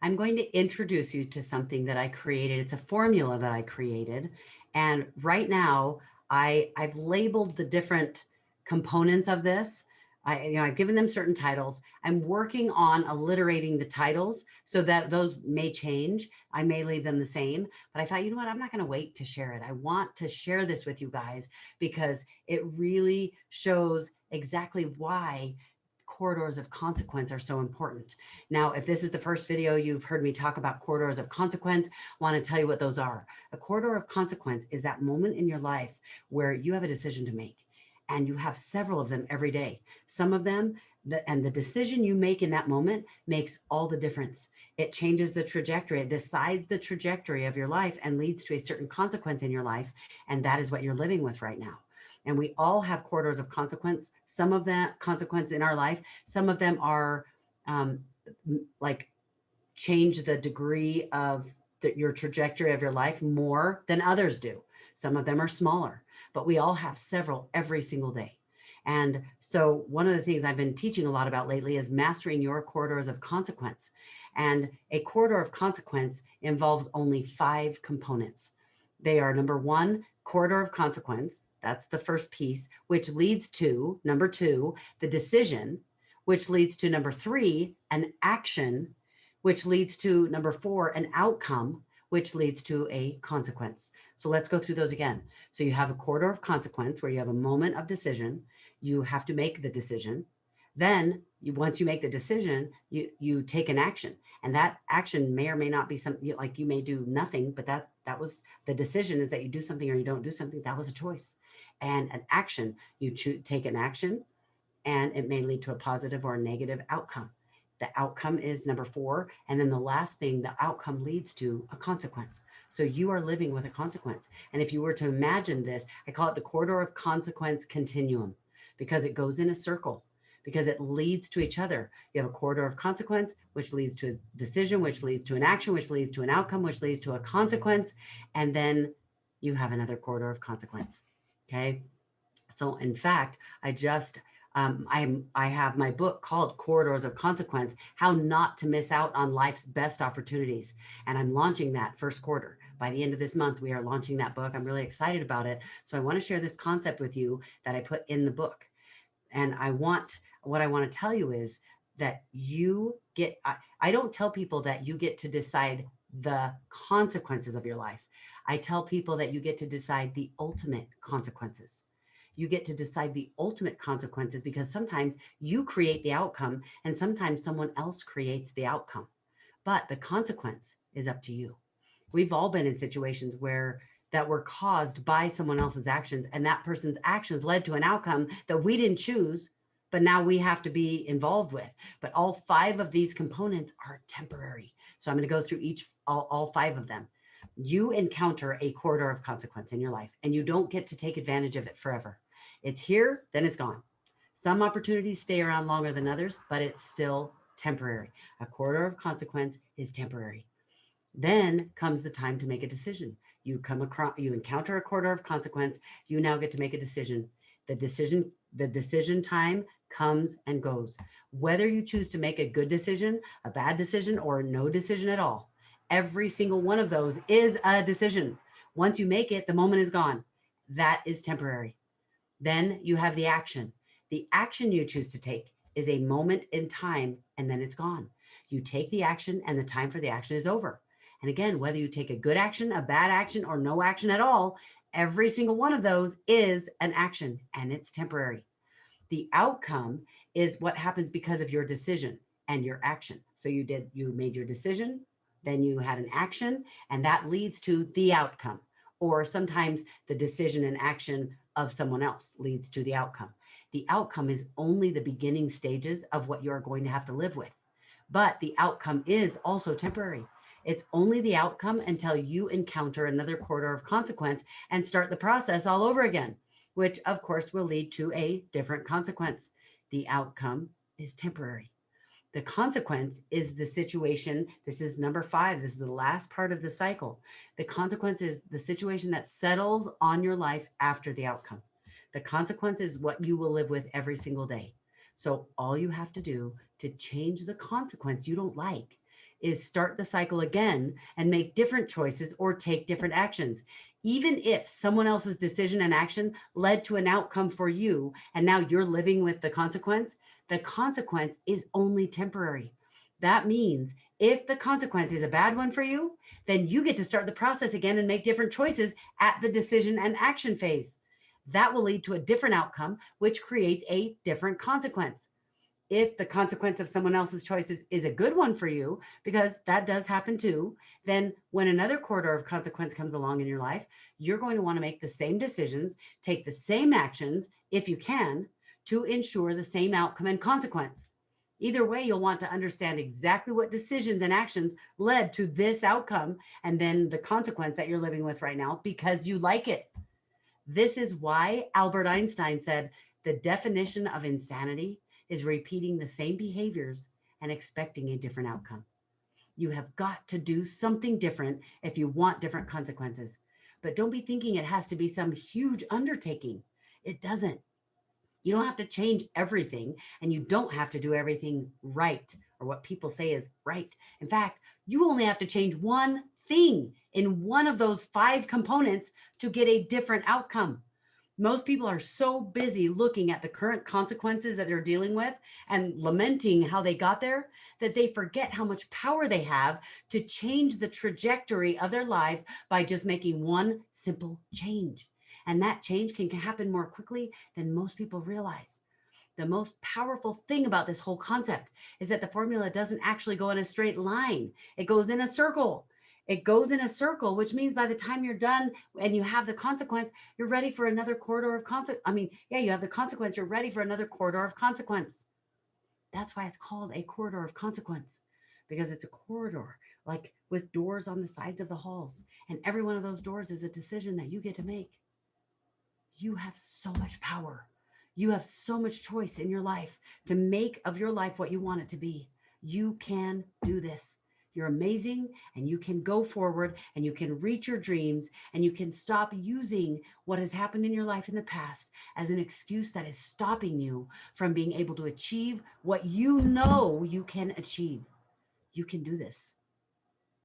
I'm going to introduce you to something that I created. It's a formula that I created. And right now, I've labeled the different components of this. I've given them certain titles. I'm working on alliterating the titles so that those may change. I may leave them the same, but I thought, you know what? I'm not going to wait to share it. I want to share this with you guys because it really shows exactly why corridors of consequence are so important. Now, if this is the first video you've heard me talk about corridors of consequence, I want to tell you what those are. A corridor of consequence is that moment in your life where you have a decision to make, and you have several of them every day. Some of them, and the decision you make in that moment makes all the difference. It changes the trajectory. It decides the trajectory of your life and leads to a certain consequence in your life. And that is what you're living with right now. And we all have corridors of consequence. Some of that consequence in our life, some of them are like change the degree of your trajectory of your life more than others do. Some of them are smaller, but we all have several every single day. And so one of the things I've been teaching a lot about lately is mastering your corridors of consequence. And a corridor of consequence involves only 5 components. They are: number 1, corridor of consequence. That's the first piece, which leads to number 2, the decision, which leads to number 3, an action, which leads to number 4, an outcome, which leads to a consequence. So let's go through those again. So you have a corridor of consequence where you have a moment of decision. You have to make the decision. Then once you make the decision, you take an action, and that action may or may not be something like you may do nothing, but that was the decision, is that you do something or you don't do something. That was a choice. And an action, you take an action, and it may lead to a positive or a negative outcome. The outcome is number 4. And then the last thing, the outcome leads to a consequence. So you are living with a consequence. And if you were to imagine this, I call it the corridor of consequence continuum, because it goes in a circle, because it leads to each other. You have a corridor of consequence, which leads to a decision, which leads to an action, which leads to an outcome, which leads to a consequence. And then you have another corridor of consequence. Okay. So in fact, I have my book called Corridors of Consequence, How Not to Miss Out on Life's Best Opportunities. And I'm launching that first quarter. By the end of this month, we are launching that book. I'm really excited about it. So I want to share this concept with you that I put in the book. And what I want to tell you is that I don't tell people that you get to decide the consequences of your life. I tell people that you get to decide the ultimate consequences. You get to decide the ultimate consequences, because sometimes you create the outcome and sometimes someone else creates the outcome. But the consequence is up to you. We've all been in situations that were caused by someone else's actions, and that person's actions led to an outcome that we didn't choose, but now we have to be involved with. But all 5 of these components are temporary. So I'm going to go through all 5 of them. You encounter a corridor of consequence in your life, and you don't get to take advantage of it forever. It's here, then it's gone. Some opportunities stay around longer than others, but it's still temporary. A corridor of consequence is temporary. Then comes the time to make a decision. You encounter a corridor of consequence. You now get to make a decision. The decision time comes and goes. Whether you choose to make a good decision, a bad decision, or no decision at all, every single one of those is a decision. Once you make it, the moment is gone. That is temporary. Then you have the action. The action you choose to take is a moment in time, and then it's gone. You take the action, and the time for the action is over. And again, whether you take a good action, a bad action, or no action at all, every single one of those is an action, and it's temporary. The outcome is what happens because of your decision and your action. So you made your decision, then you had an action, and that leads to the outcome. Or sometimes the decision and action of someone else leads to the outcome. The outcome is only the beginning stages of what you're going to have to live with. But the outcome is also temporary. It's only the outcome until you encounter another corridor of consequence and start the process all over again, which of course will lead to a different consequence. The outcome is temporary. The consequence is the situation. This is number 5. This is the last part of the cycle. The consequence is the situation that settles on your life after the outcome. The consequence is what you will live with every single day. So all you have to do to change the consequence you don't like is start the cycle again and make different choices or take different actions. Even if someone else's decision and action led to an outcome for you, and now you're living with the consequence is only temporary. That means if the consequence is a bad one for you, then you get to start the process again and make different choices at the decision and action phase. That will lead to a different outcome, which creates a different consequence. If the consequence of someone else's choices is a good one for you, because that does happen too, then when another corridor of consequence comes along in your life, you're going to want to make the same decisions, take the same actions, if you can, to ensure the same outcome and consequence. Either way, you'll want to understand exactly what decisions and actions led to this outcome and then the consequence that you're living with right now because you like it. This is why Albert Einstein said the definition of insanity is repeating the same behaviors and expecting a different outcome. You have got to do something different if you want different consequences. But don't be thinking it has to be some huge undertaking. It doesn't. You don't have to change everything, and you don't have to do everything right, or what people say is right. In fact, you only have to change one thing in one of those 5 components to get a different outcome. Most people are so busy looking at the current consequences that they're dealing with and lamenting how they got there that they forget how much power they have to change the trajectory of their lives by just making one simple change. And that change can happen more quickly than most people realize. The most powerful thing about this whole concept is that the formula doesn't actually go in a straight line. It goes in a circle. It goes in a circle, which means by the time you're done and you have the consequence, you're ready for another corridor of consequence. You have the consequence, you're ready for another corridor of consequence. That's why it's called a corridor of consequence, because it's a corridor, like with doors on the sides of the halls. And every one of those doors is a decision that you get to make. You have so much power. You have so much choice in your life to make of your life what you want it to be. You can do this. You're amazing, and you can go forward, and you can reach your dreams, and you can stop using what has happened in your life in the past as an excuse that is stopping you from being able to achieve what you know you can achieve. You can do this.